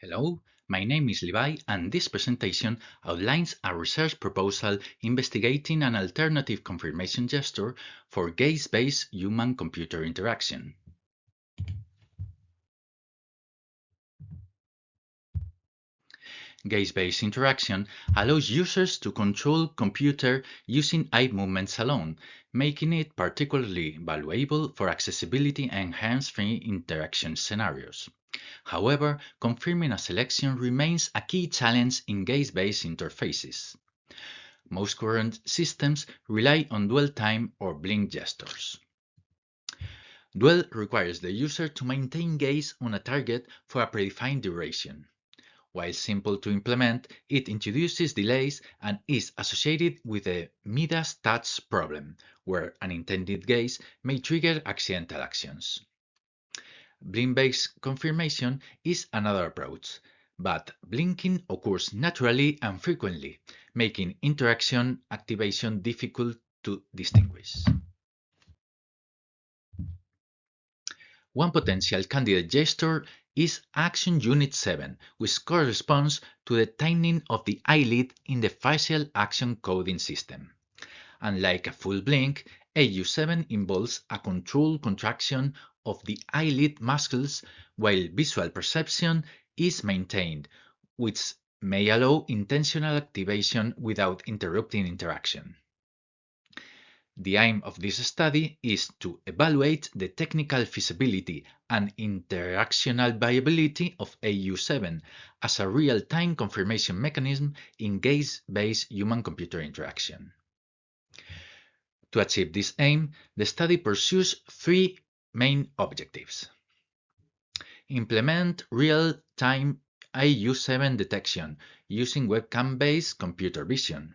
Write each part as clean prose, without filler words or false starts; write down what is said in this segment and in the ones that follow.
Hello, my name is Levi, and this presentation outlines a research proposal investigating an alternative confirmation gesture for gaze-based human-computer interaction. Gaze-based interaction allows users to control computer using eye movements alone, making it particularly valuable for accessibility and hands-free interaction scenarios. However, confirming a selection remains a key challenge in gaze-based interfaces. Most current systems rely on dwell time or blink gestures. Dwell requires the user to maintain gaze on a target for a predefined duration. While simple to implement, it introduces delays and is associated with the Midas Touch problem, where unintended gaze may trigger accidental actions. Blink-based confirmation is another approach, but blinking occurs naturally and frequently, making interaction activation difficult to distinguish. One potential candidate gesture is Action Unit 7, which corresponds to the tightening of the eyelid in the facial action coding system. Unlike a full blink, AU7 involves a controlled contraction of the eyelid muscles while visual perception is maintained, which may allow intentional activation without interrupting interaction. The aim of this study is to evaluate the technical feasibility and interactional viability of AU7 as a real-time confirmation mechanism in gaze-based human-computer interaction. To achieve this aim, the study pursues three main objectives. Implement real-time AU7 detection using webcam-based computer vision.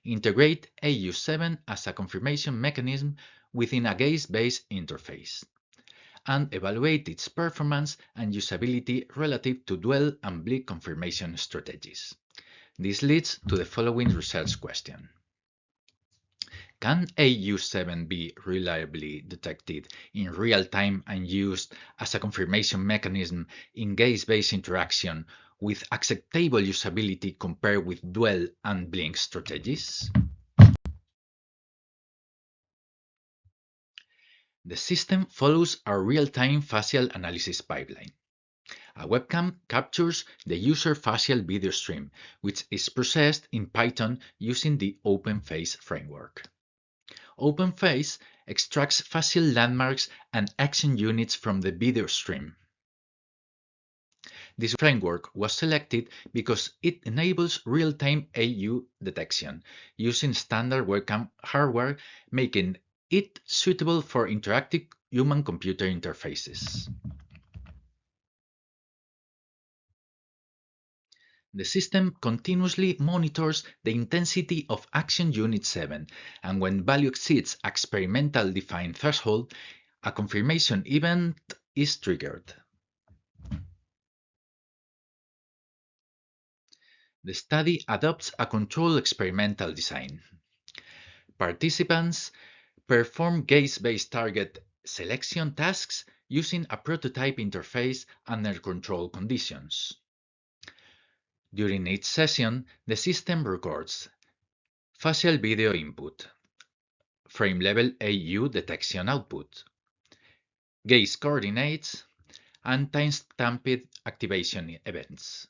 Integrate AU7 as a confirmation mechanism within a gaze-based interface. And evaluate its performance and usability relative to dwell and blink confirmation strategies. This leads to the following research question. Can AU7 be reliably detected in real time and used as a confirmation mechanism in gaze-based interaction with acceptable usability compared with dwell and blink strategies? The system follows a real-time facial analysis pipeline. A webcam captures the user facial video stream, which is processed in Python using the OpenFace framework. OpenFace extracts facial landmarks and action units from the video stream. This framework was selected because it enables real-time AU detection using standard webcam hardware, making it suitable for interactive human-computer interfaces. The system continuously monitors the intensity of Action Unit 7, and when value exceeds an experimental defined threshold, a confirmation event is triggered. The study adopts a controlled experimental design. Participants perform gaze-based target selection tasks using a prototype interface under controlled conditions. During each session, the system records facial video input, frame-level AU detection output, gaze coordinates, and time-stamped activation events.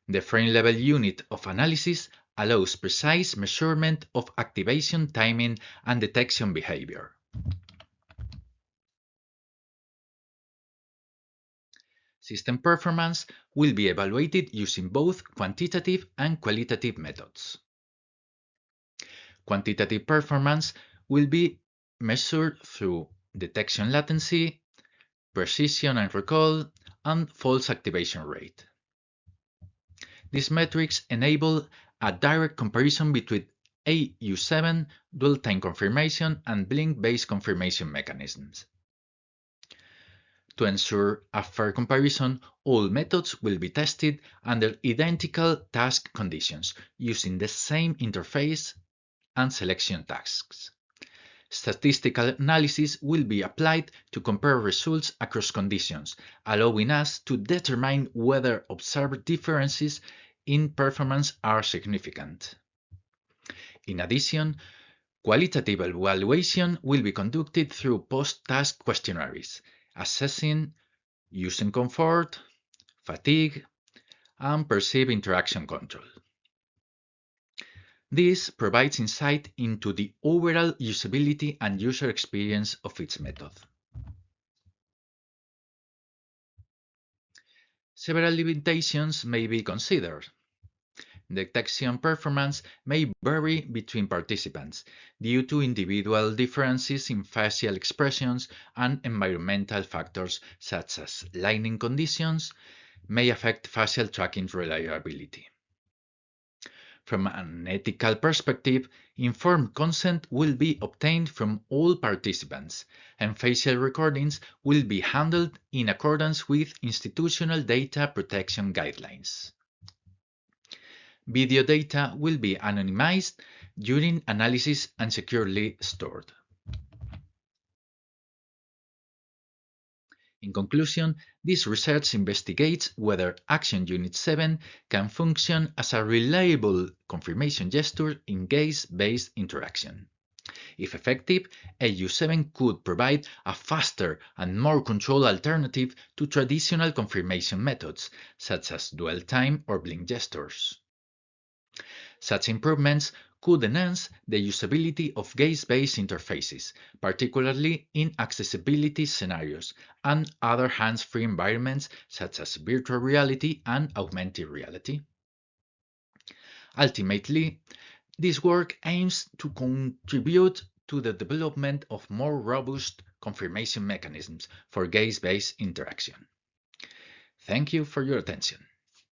The frame-level unit of analysis allows precise measurement of activation timing and detection behavior. System performance will be evaluated using both quantitative and qualitative methods. Quantitative performance will be measured through detection latency, precision and recall, and false activation rate. These metrics enable a direct comparison between AU7, dwell-time confirmation, and blink-based confirmation mechanisms. To ensure a fair comparison, all methods will be tested under identical task conditions using the same interface and selection tasks. Statistical analysis will be applied to compare results across conditions, allowing us to determine whether observed differences in performance are significant. In addition, qualitative evaluation will be conducted through post-task questionnaires, assessing user comfort, fatigue, and perceived interaction control. This provides insight into the overall usability and user experience of its method. Several limitations may be considered. Detection performance may vary between participants due to individual differences in facial expressions, and environmental factors such as lighting conditions may affect facial tracking reliability. From an ethical perspective, informed consent will be obtained from all participants, and facial recordings will be handled in accordance with institutional data protection guidelines. Video data will be anonymized during analysis and securely stored. In conclusion, this research investigates whether Action Unit 7 can function as a reliable confirmation gesture in gaze-based interaction. If effective, AU7 could provide a faster and more controlled alternative to traditional confirmation methods, such as dwell time or blink gestures. Such improvements could enhance the usability of gaze-based interfaces, particularly in accessibility scenarios and other hands-free environments such as virtual reality and augmented reality. Ultimately, this work aims to contribute to the development of more robust confirmation mechanisms for gaze-based interaction. Thank you for your attention.